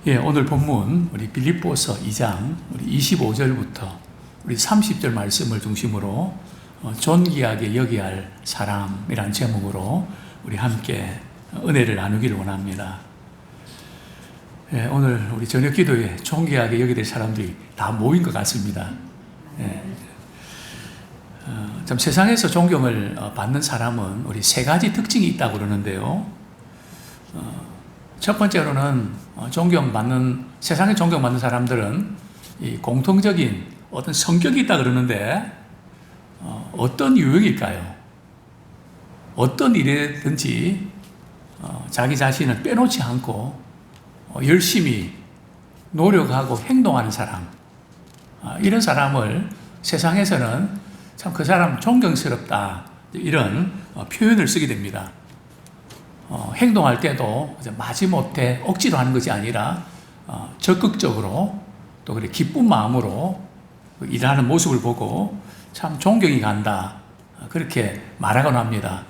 예, 오늘 본문 우리 빌립보서 2장 우리 25절부터 우리 30절 말씀을 중심으로 존귀하게 여기야 할 사람이란 제목으로 우리 함께 은혜를 나누기를 원합니다. 예, 오늘 우리 저녁 기도에 존귀하게 여기야 될 사람들이 다 모인 것 같습니다. 예. 참 세상에서 존경을 받는 사람은 우리 세 가지 특징이 있다고 그러는데요. 첫 번째로는 세상에 존경받는 사람들은 이 공통적인 어떤 성격이 있다 그러는데 어떤 유형일까요? 어떤 일이든지 자기 자신을 빼놓지 않고 열심히 노력하고 행동하는 사람, 이런 사람을 세상에서는 참 그 사람 존경스럽다, 이런 표현을 쓰게 됩니다. 행동할 때도 마지못해 억지로 하는 것이 아니라 적극적으로 또 그래 기쁜 마음으로 일하는 모습을 보고 참 존경이 간다, 그렇게 말하곤 합니다.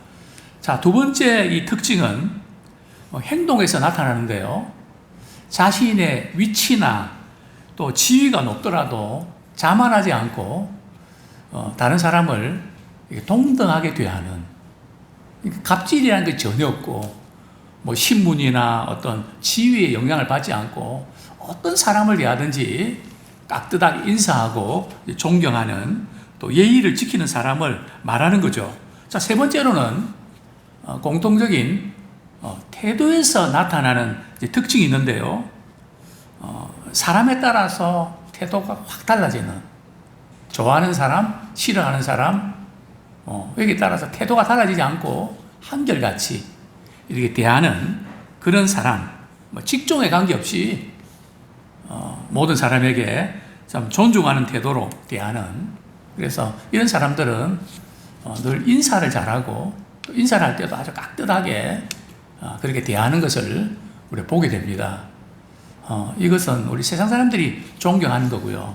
자, 두 번째 이 특징은 행동에서 나타나는데요. 자신의 위치나 또 지위가 높더라도 자만하지 않고 다른 사람을 동등하게 대하는, 갑질이라는 게 전혀 없고 뭐 신분이나 어떤 지위에 영향을 받지 않고 어떤 사람을 대하든지 깍듯하게 인사하고 존경하는, 또 예의를 지키는 사람을 말하는 거죠. 자, 세 번째로는 공통적인 태도에서 나타나는 특징이 있는데요. 사람에 따라서 태도가 확 달라지는, 좋아하는 사람, 싫어하는 사람, 여기에 따라서 태도가 달라지지 않고 한결같이 이렇게 대하는 그런 사람, 직종에 관계없이 모든 사람에게 참 존중하는 태도로 대하는, 그래서 이런 사람들은 늘 인사를 잘하고 또 인사를 할 때도 아주 깍듯하게 그렇게 대하는 것을 우리가 보게 됩니다. 이것은 우리 세상 사람들이 존경하는 거고요.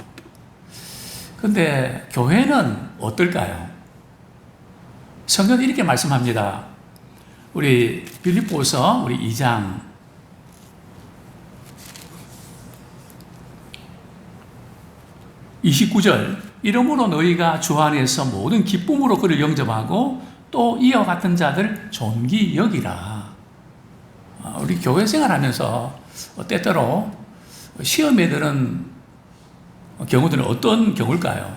그런데 교회는 어떨까요? 성경은 이렇게 말씀합니다. 우리 빌립보서 우리 2장 29절, 이러므로 너희가 주 안에서 모든 기쁨으로 그를 영접하고 또 이와 같은 자들 존귀 여기라. 우리 교회 생활하면서 때때로 시험에 드는 경우들은 어떤 경우일까요?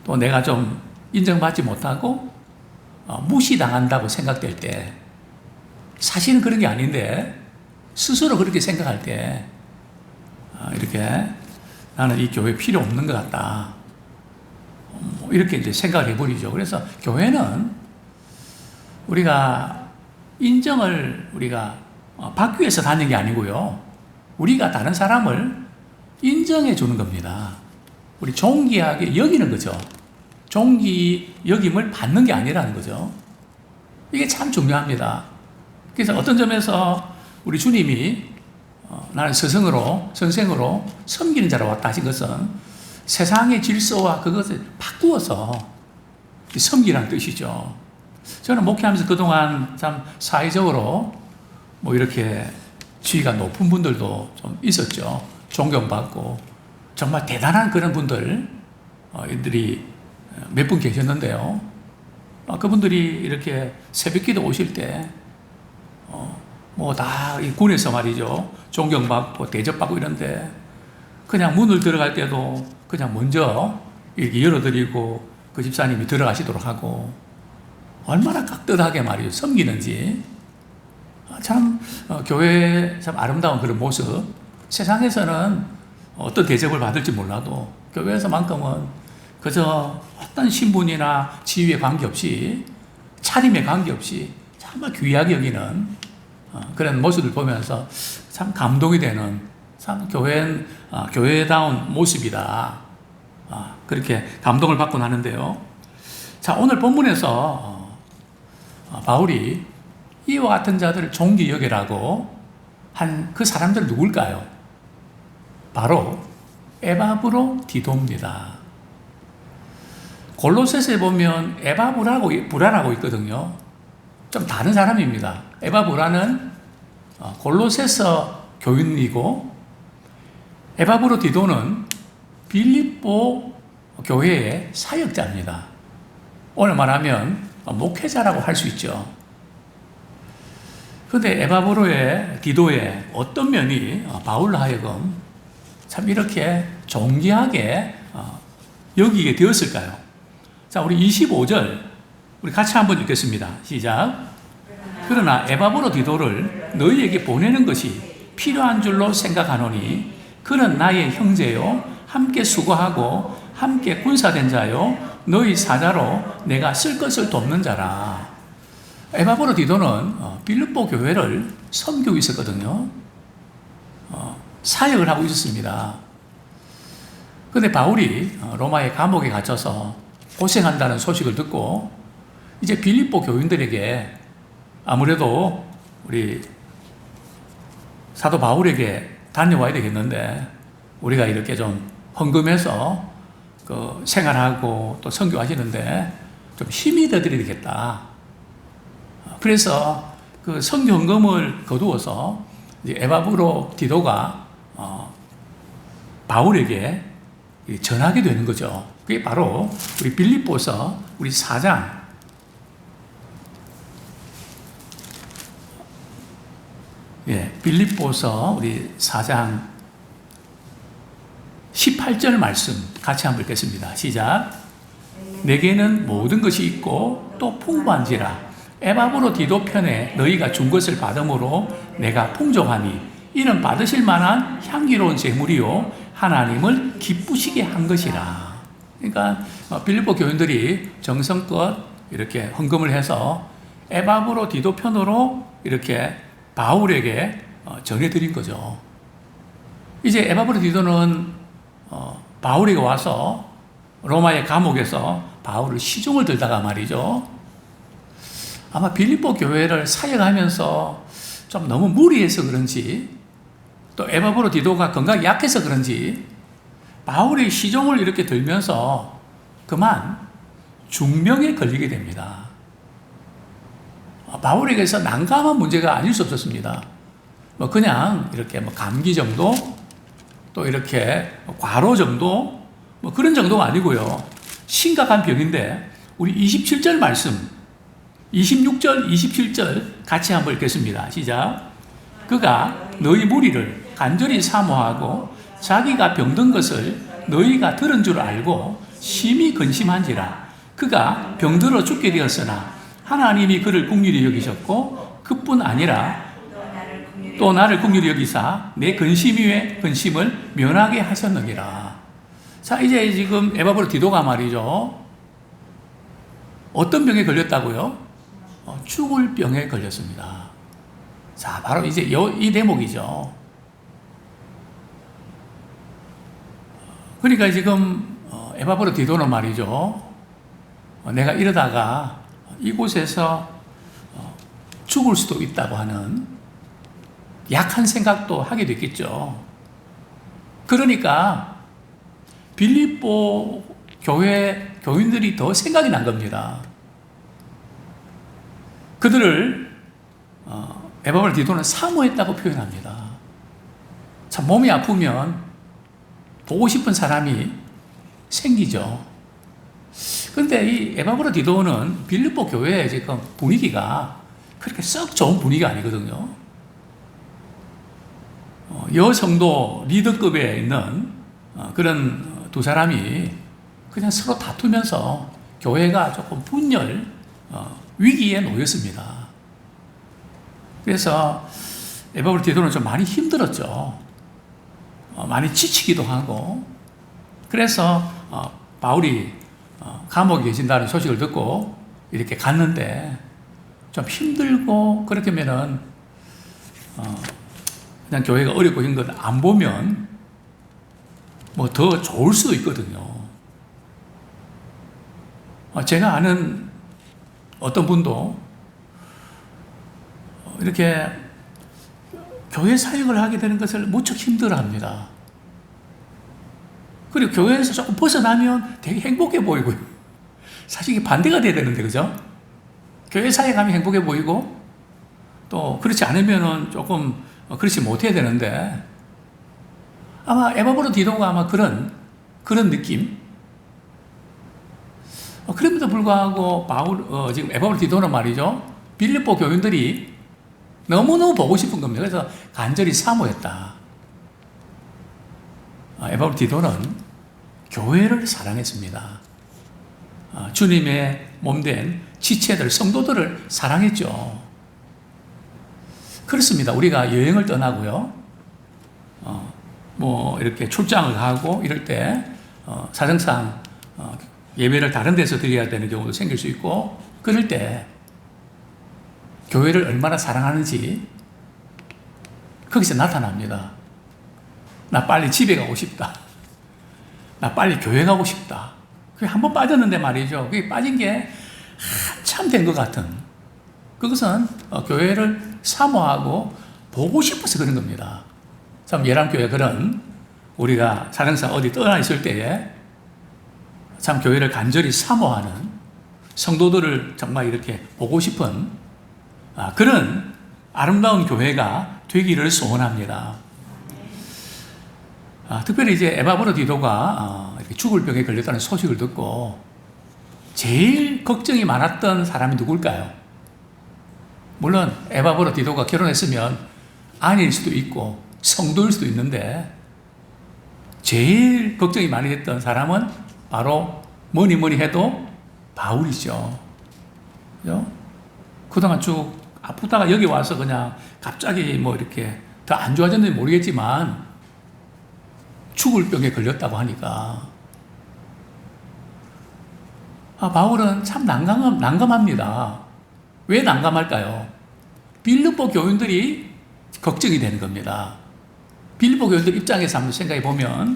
또 내가 좀 인정받지 못하고 무시당한다고 생각될 때, 사실은 그런 게 아닌데 스스로 그렇게 생각할 때 이렇게 나는 이 교회 필요 없는 것 같다, 이렇게 이제 생각을 해버리죠. 그래서 교회는 우리가 인정을 우리가 받기 위해서 다니는 게 아니고요, 우리가 다른 사람을 인정해 주는 겁니다. 우리 존귀하게 여기는 거죠. 존귀 여김을 받는 게 아니라는 거죠. 이게 참 중요합니다. 그래서 어떤 점에서 우리 주님이 나는 선생으로 섬기는 자로 왔다 하신 것은 세상의 질서와 그것을 바꾸어서 섬기라는 뜻이죠. 저는 목회하면서 그동안 참 사회적으로 뭐 이렇게 지위가 높은 분들도 좀 있었죠. 존경받고 정말 대단한 그런 분들이 몇 분 계셨는데요. 그분들이 이렇게 새벽기도 오실 때 뭐 다 이 군에서 말이죠, 존경받고 대접받고 이런데 그냥 문을 들어갈 때도 그냥 먼저 이렇게 열어드리고 그 집사님이 들어가시도록 하고, 얼마나 깍듯하게 말이죠 섬기는지. 참 교회의 참 아름다운 그런 모습, 세상에서는 어떤 대접을 받을지 몰라도 교회에서만큼은 그저 어떤 신분이나 지위에 관계없이, 차림에 관계없이 정말 귀하게 여기는 그런 모습을 보면서 참 감동이 되는, 참 교회다운 모습이다, 그렇게 감동을 받곤 하는데요. 자, 오늘 본문에서 바울이 이와 같은 자들을 존귀 여기라고 한 그 사람들은 누굴까요? 바로 에바브로디도입니다. 골로새서에 보면 에바브라고 있거든요. 좀 다른 사람입니다. 에바브라는 골로새서 교인이고, 에바브로디도는 빌립보 교회의 사역자입니다. 오늘 말하면 목회자라고 할 수 있죠. 그런데 에바브로의 디도의 어떤 면이 바울로 하여금 참 이렇게 존귀하게 여기게 되었을까요? 자, 우리 25절 우리 같이 한번 읽겠습니다. 시작. 그러나 에바브로 디도를 너희에게 보내는 것이 필요한 줄로 생각하노니 그는 나의 형제요 함께 수고하고 함께 군사된 자요 너희 사자로 내가 쓸 것을 돕는 자라. 에바브로 디도는 빌립보 교회를 섬기고 있었거든요. 사역을 하고 있었습니다. 그런데 바울이 로마의 감옥에 갇혀서 고생한다는 소식을 듣고 이제 빌립보 교인들에게 아무래도 우리 사도 바울에게 다녀와야 되겠는데 우리가 이렇게 좀 헌금해서 그 생활하고 또 선교하시는데 좀 힘이 되어드려야 되겠다. 그래서 그 선교 헌금을 거두어서 이제 에바브로 디도가 바울에게 전하게 되는 거죠. 그게 바로 우리 빌립보서 우리 4장 빌립보서 우리 4장 18절 말씀 같이 한번 읽겠습니다. 시작. 내게는 모든 것이 있고 또 풍부한지라 에바브로 디도 편에 너희가 준 것을 받음으로 내가 풍족하니 이는 받으실 만한 향기로운 제물이요 하나님을 기쁘시게 한 것이라. 그러니까 빌립보 교인들이 정성껏 이렇게 헌금을 해서 에바브로 디도 편으로 이렇게 바울에게 전해드린 거죠. 이제 에바브로 디도는 바울에게 와서 로마의 감옥에서 바울을 시중을 들다가 말이죠. 아마 빌립보 교회를 사역하면서 좀 너무 무리해서 그런지 또 에바브로 디도가 건강이 약해서 그런지 바울이 시종을 이렇게 들면서 그만 중병에 걸리게 됩니다. 바울에게서 난감한 문제가 아닐 수 없었습니다. 그냥 이렇게 감기 정도 또 이렇게 과로 정도 그런 정도가 아니고요. 심각한 병인데 우리 27절 말씀 26절 27절 같이 한번 읽겠습니다. 시작. 그가 너희 무리를 간절히 사모하고 자기가 병든 것을 너희가 들은 줄 알고 심히 근심한지라. 그가 병들어 죽게 되었으나 하나님이 그를 긍휼히 여기셨고 그뿐 아니라 또 나를 긍휼히 여기사 내 근심 위에 근심을 면하게 하셨느니라. 자, 이제 지금 에바브로 디도가 말이죠. 어떤 병에 걸렸다고요? 죽을 병에 걸렸습니다. 자, 바로 이제 이 대목이죠. 그러니까 지금 에바브로 디도는 말이죠. 내가 이러다가 이곳에서 죽을 수도 있다고 하는 약한 생각도 하게 됐겠죠. 그러니까 빌립보 교회 교인들이 더 생각이 난 겁니다. 그들을 에바브로 디도는 사모했다고 표현합니다. 참 몸이 아프면 보고 싶은 사람이 생기죠. 그런데 이 에바브로 디도는 빌립보 교회의 지금 분위기가 그렇게 썩 좋은 분위기가 아니거든요. 여성도 리더급에 있는 그런 두 사람이 그냥 서로 다투면서 교회가 조금 분열, 위기에 놓였습니다. 그래서 에바브로 디도는 좀 많이 힘들었죠. 많이 지치기도 하고. 그래서 바울이 감옥에 계신다는 소식을 듣고 이렇게 갔는데 좀 힘들고 그렇게 하면은 그냥 교회가 어렵고 이런 걸 안 보면 뭐 더 좋을 수도 있거든요. 제가 아는 어떤 분도 이렇게 교회 사역을 하게 되는 것을 무척 힘들어합니다. 그리고 교회에서 조금 벗어나면 되게 행복해 보이고요. 사실 이게 반대가 돼야 되는데, 그죠? 교회 사역하면 행복해 보이고 또 그렇지 않으면은 조금 그렇지 못해야 되는데 아마 에바브로 디도가 아마 그런 느낌. 그럼에도 불구하고 지금 에바브로 디도는 말이죠. 빌립보 교인들이 너무너무 보고 싶은 겁니다. 그래서 간절히 사모했다. 에바브로 디도는 교회를 사랑했습니다. 주님의 몸된 지체들, 성도들을 사랑했죠. 그렇습니다. 우리가 여행을 떠나고요. 이렇게 출장을 가고 이럴 때, 사정상, 예배를 다른 데서 드려야 되는 경우도 생길 수 있고, 그럴 때, 교회를 얼마나 사랑하는지, 거기서 나타납니다. 나 빨리 집에 가고 싶다. 나 빨리 교회 가고 싶다. 그게 한번 빠졌는데 말이죠. 그게 빠진 게 한참 된 것 같은. 그것은 교회를 사모하고 보고 싶어서 그런 겁니다. 참 예람교회 그런 우리가 사정상 어디 떠나 있을 때에 참 교회를 간절히 사모하는 성도들을 정말 이렇게 보고 싶은 그런 아름다운 교회가 되기를 소원합니다. 특별히 이제 에바브로 디도가 죽을 병에 걸렸다는 소식을 듣고 제일 걱정이 많았던 사람이 누굴까요? 물론 에바브로 디도가 결혼했으면 아내일 수도 있고 성도일 수도 있는데 제일 걱정이 많이 됐던 사람은 바로 뭐니 해도 바울이죠. 그죠? 그동안 쭉 아프다가 여기 와서 그냥 갑자기 이렇게 더 안 좋아졌는지 모르겠지만 죽을 병에 걸렸다고 하니까 바울은 참 난감합니다. 왜 난감할까요? 빌립보 교인들이 걱정이 되는 겁니다. 빌립보 교인들 입장에서 한번 생각해 보면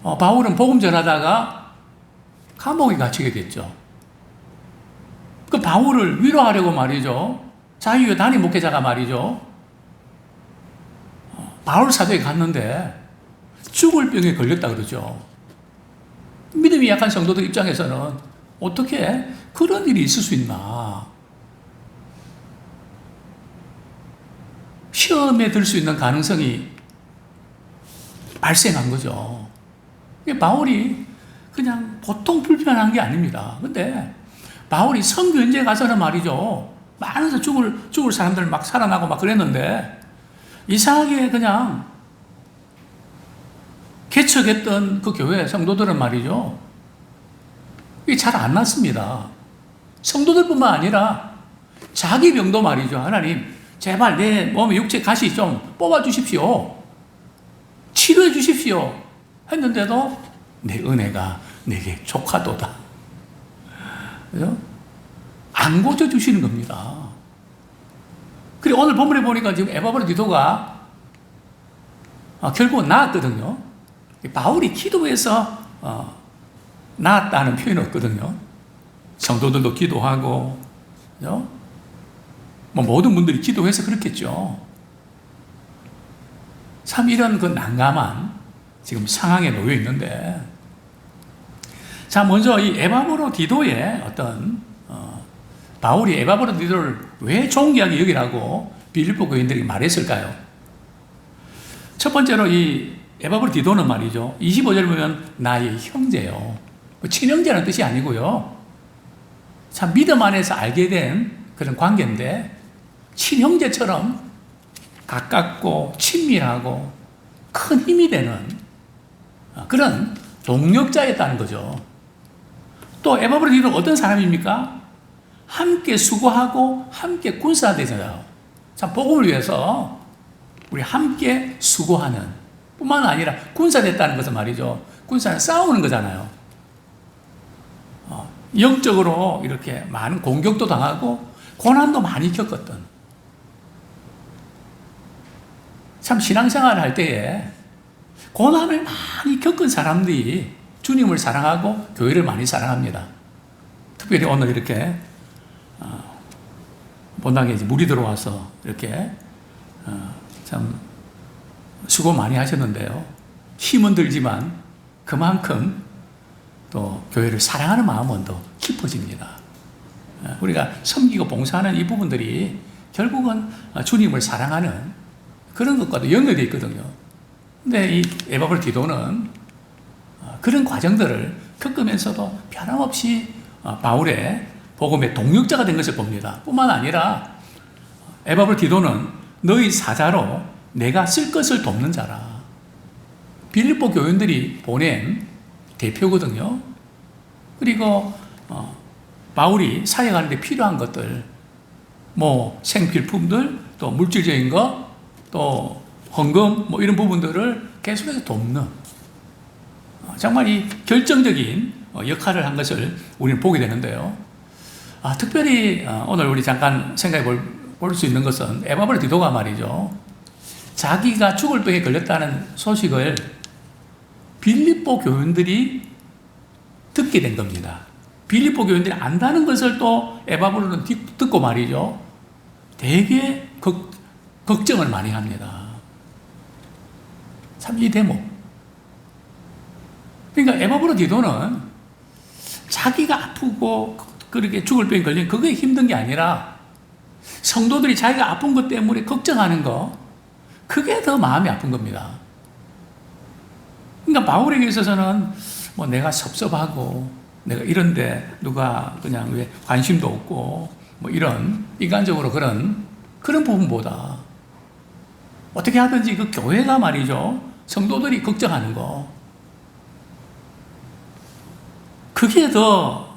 바울은 복음 전하다가 감옥에 갇히게 됐죠. 그 바울을 위로하려고 말이죠. 자유의 단임 목회자가 말이죠. 바울 사도에 갔는데 죽을 병에 걸렸다 그러죠. 믿음이 약한 성도들 입장에서는 어떻게 그런 일이 있을 수 있나. 시험에 들 수 있는 가능성이 발생한 거죠. 바울이 그냥 보통 불편한 게 아닙니다. 근데 바울이 선교연제 가서는 말이죠. 많은 죽을 사람들 막 살아나고 막 그랬는데 이상하게 그냥 개척했던 그 교회 성도들은 말이죠. 이게 잘 안 났습니다. 성도들뿐만 아니라 자기 병도 말이죠. 하나님, 제발 내 몸에 육체 가시 좀 뽑아 주십시오. 치료해 주십시오. 했는데도 내 은혜가 내게 족하도다. 그죠? 안 고쳐주시는 겁니다. 그리고 오늘 본문에 보니까 지금 에바브로 디도가 결국은 나았거든요. 바울이 기도해서 나았다는 표현이 없거든요. 성도들도 기도하고, 그죠? 모든 분들이 기도해서 그렇겠죠. 참 이런 그 난감한 지금 상황에 놓여 있는데, 자, 먼저 이 에바브로 디도의 바울이 에바브로 디도를 왜 존귀하게 여기라고 빌립보 교인들이 말했을까요? 첫 번째로 이 에바브로 디도는 말이죠. 25절 보면 나의 형제요. 친형제라는 뜻이 아니고요. 참 믿음 안에서 알게 된 그런 관계인데 친형제처럼 가깝고 친밀하고 큰 힘이 되는 그런 동력자였다는 거죠. 또 에바브로 디도는 어떤 사람입니까? 함께 수고하고 함께 군사되잖아요. 참 복음을 위해서 우리 함께 수고하는 뿐만 아니라 군사됐다는 것은 말이죠. 군사는 싸우는 거잖아요. 영적으로 이렇게 많은 공격도 당하고 고난도 많이 겪었던 참 신앙생활을 할 때에 고난을 많이 겪은 사람들이 주님을 사랑하고 교회를 많이 사랑합니다. 특별히 오늘 이렇게 본당에 이제 물이 들어와서 이렇게 참 수고 많이 하셨는데요. 힘은 들지만 그만큼 또 교회를 사랑하는 마음은 더 깊어집니다. 우리가 섬기고 봉사하는 이 부분들이 결국은 주님을 사랑하는 그런 것과도 연결되어 있거든요. 근데 이 에바브로 디도는 그런 과정들을 겪으면서도 변함없이 바울의 복음의 동력자가 된 것을 봅니다. 뿐만 아니라 에바브로 디도는 너희 사자로 내가 쓸 것을 돕는 자라. 빌립보 교인들이 보낸 대표거든요. 그리고 바울이 사역하는데 필요한 것들, 뭐 생필품들, 또 물질적인 것, 또 헌금, 뭐 이런 부분들을 계속해서 돕는 정말 이 결정적인 역할을 한 것을 우리는 보게 되는데요. 특별히 오늘 우리 잠깐 생각해 볼 수 있는 것은 에바브로 디도가 말이죠. 자기가 죽을 병에 걸렸다는 소식을 빌립보 교인들이 듣게 된 겁니다. 빌립보 교인들이 안다는 것을 또 에바브로는 듣고 말이죠. 되게 걱정을 많이 합니다. 참 이 대목. 그러니까 에바브로 디도는 자기가 아프고 그렇게 죽을 병에 걸린 그게 힘든 게 아니라 성도들이 자기가 아픈 것 때문에 걱정하는 거, 그게 더 마음이 아픈 겁니다. 그러니까 바울에게 있어서는 뭐 내가 섭섭하고 내가 이런데 누가 그냥 왜 관심도 없고 뭐 이런 인간적으로 그런 부분보다 어떻게 하든지 그 교회가 말이죠, 성도들이 걱정하는 거, 그게 더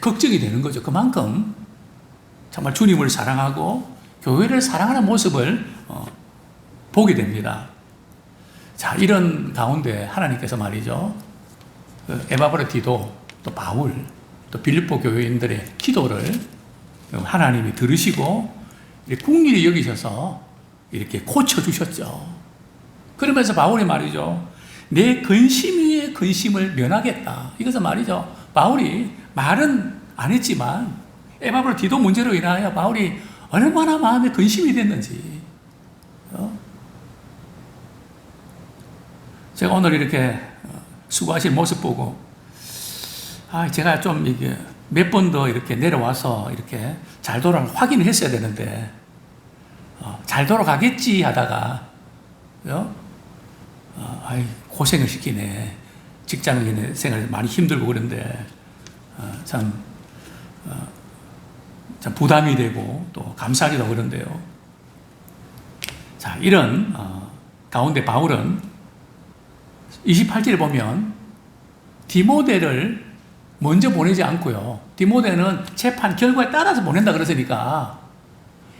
걱정이 되는 거죠. 그만큼 정말 주님을 사랑하고 교회를 사랑하는 모습을 보게 됩니다. 자, 이런 가운데 하나님께서 말이죠, 에바브로 디도, 또 바울, 또 빌립보 교회인들의 기도를 하나님이 들으시고 긍휼히 여기셔서 이렇게 고쳐주셨죠. 그러면서 바울이 말이죠, 내 근심 위에 근심을 면하겠다. 이것은 말이죠, 바울이 말은 안 했지만 에바브로 디도 문제로 인하여 바울이 얼마나 마음에 근심이 됐는지. 제가 오늘 이렇게 수고하신 모습 보고, 제가 좀 이게 몇 번 더 이렇게 내려와서 이렇게 잘 확인을 했어야 되는데, 잘 돌아가겠지 하다가, 고생을 시키네. 직장 생활 많이 힘들고 그런데, 참 부담이 되고 또 감사하기도 그런데요. 자, 이런 가운데 바울은 28절에 보면 디모데를 먼저 보내지 않고요. 디모데는 재판 결과에 따라서 보낸다 그랬으니까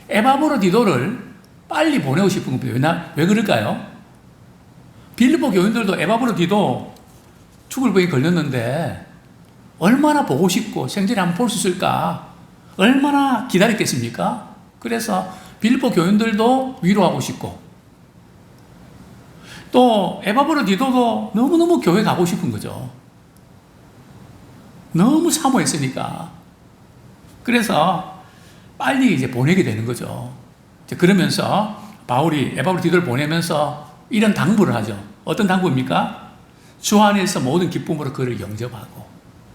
에바브로 디도를 빨리 보내고 싶은 겁니다. 왜 그럴까요? 빌립보 교인들도 에바브로 디도 죽을 병에 걸렸는데 얼마나 보고 싶고 생전에 한번 볼 수 있을까? 얼마나 기다렸겠습니까? 그래서 빌립보 교인들도 위로하고 싶고, 또 에바브로 디도도 너무너무 교회 가고 싶은 거죠. 너무 사모했으니까. 그래서 빨리 이제 보내게 되는 거죠. 그러면서 바울이 에바브로 디도를 보내면서 이런 당부를 하죠. 어떤 당부입니까? 주 안에서 모든 기쁨으로 그를 영접하고,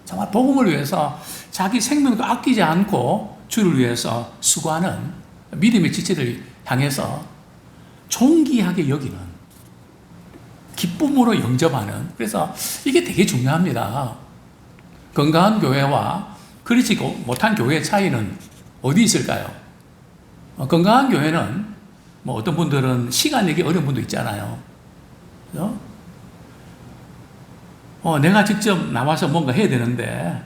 정말 복음을 위해서 자기 생명도 아끼지 않고 주를 위해서 수고하는 믿음의 지체를 향해서 존귀하게 여기는, 기쁨으로 영접하는, 그래서 이게 되게 중요합니다. 건강한 교회와 그렇지 못한 교회의 차이는 어디 있을까요? 건강한 교회는 뭐 어떤 분들은 시간 내기 어려운 분도 있잖아요. 그죠? 내가 직접 나와서 뭔가 해야 되는데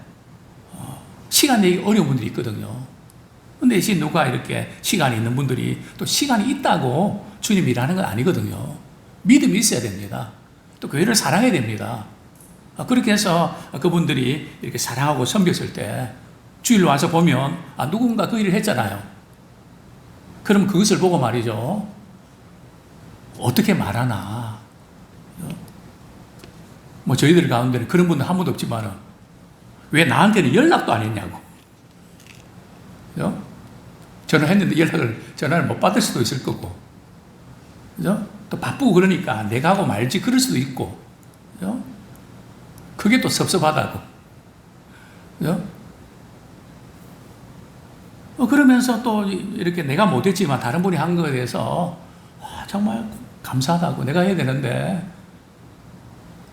시간 내기 어려운 분들이 있거든요. 근데 대신 누가 이렇게 시간이 있는 분들이 또 시간이 있다고 주님 일하는 건 아니거든요. 믿음이 있어야 됩니다. 또 교회를 사랑해야 됩니다. 그렇게 해서 그분들이 이렇게 사랑하고 섬겼을 때 주일로 와서 보면 누군가 그 일을 했잖아요. 그럼 그것을 보고 말이죠, 어떻게 말하나. 뭐 저희들 가운데는 그런 분들 한 분도 없지만은 왜 나한테는 연락도 안 했냐고. 그죠? 전화했는데 전화를 못 받을 수도 있을 거고. 그죠? 또 바쁘고 그러니까 내가 하고 말지 그럴 수도 있고. 그죠? 그게 또 섭섭하다고. 그죠? 그러면서 또 이렇게 내가 못했지만 다른 분이 한 거에 대해서 정말 감사하다고 내가 해야 되는데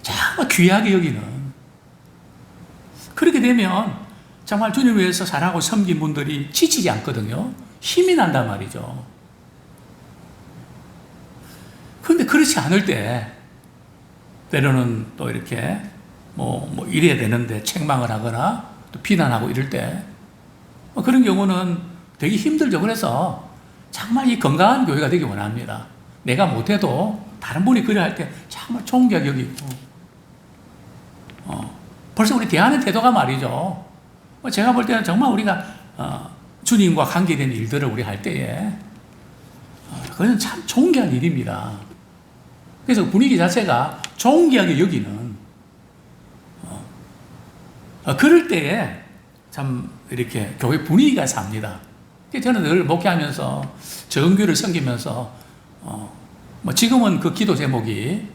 정말 귀하게 여기는, 그렇게 되면 정말 주님 위해서 살아가고 섬긴 분들이 지치지 않거든요. 힘이 난단 말이죠. 그런데 그렇지 않을 때 때로는 또 이렇게 뭐 이래야 되는데 책망을 하거나 또 비난하고 이럴 때 그런 경우는 되게 힘들죠. 그래서 정말 이 건강한 교회가 되기 원합니다. 내가 못해도 다른 분이 그래 할 때 정말 존경하게 여기고, 벌써 우리 대하는 태도가 말이죠. 제가 볼 때는 정말 우리가 주님과 관계된 일들을 우리 할 때에 그건 참 존귀한 일입니다. 그래서 분위기 자체가 존귀하게 여기는, 그럴 때에 참 이렇게 교회 분위기가 삽니다. 저는 늘 목회하면서 정교를 섬기면서 지금은 그 기도 제목이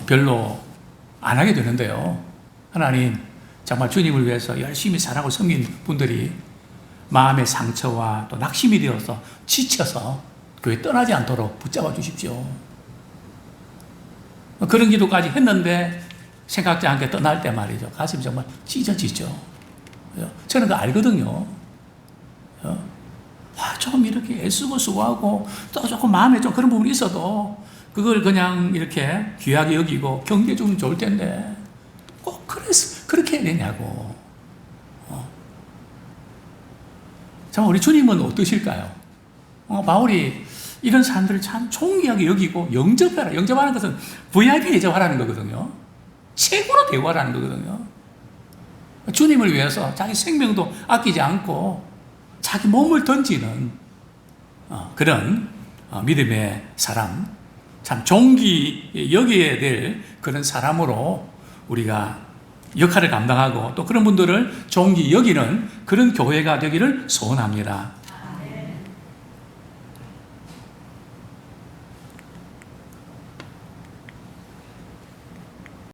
별로 안 하게 되는데요. 하나님, 정말 주님을 위해서 열심히 살아가고 섬긴 분들이 마음의 상처와 또 낙심이 되어서 지쳐서 교회 떠나지 않도록 붙잡아 주십시오. 그런 기도까지 했는데 생각지 않게 떠날 때 말이죠. 가슴이 정말 찢어지죠. 저는 그거 알거든요. 좀 이렇게 애쓰고 수고하고 또 조금 마음에 좀 그런 부분이 있어도 그걸 그냥 이렇게 귀하게 여기고 경계해 주면 좋을 텐데 꼭 그렇게 해야 되냐고. 참 우리 주님은 어떠실까요? 바울이 이런 사람들을 참 존귀하게 여기고 영접해라. 영접하는 것은 VIP 대접하라는 거거든요. 최고로 대우하라는 거거든요. 주님을 위해서 자기 생명도 아끼지 않고 자기 몸을 던지는 그런 믿음의 사람, 참 존귀 여겨야 될 그런 사람으로 우리가 역할을 감당하고 또 그런 분들을 존귀 여기는 그런 교회가 되기를 소원합니다.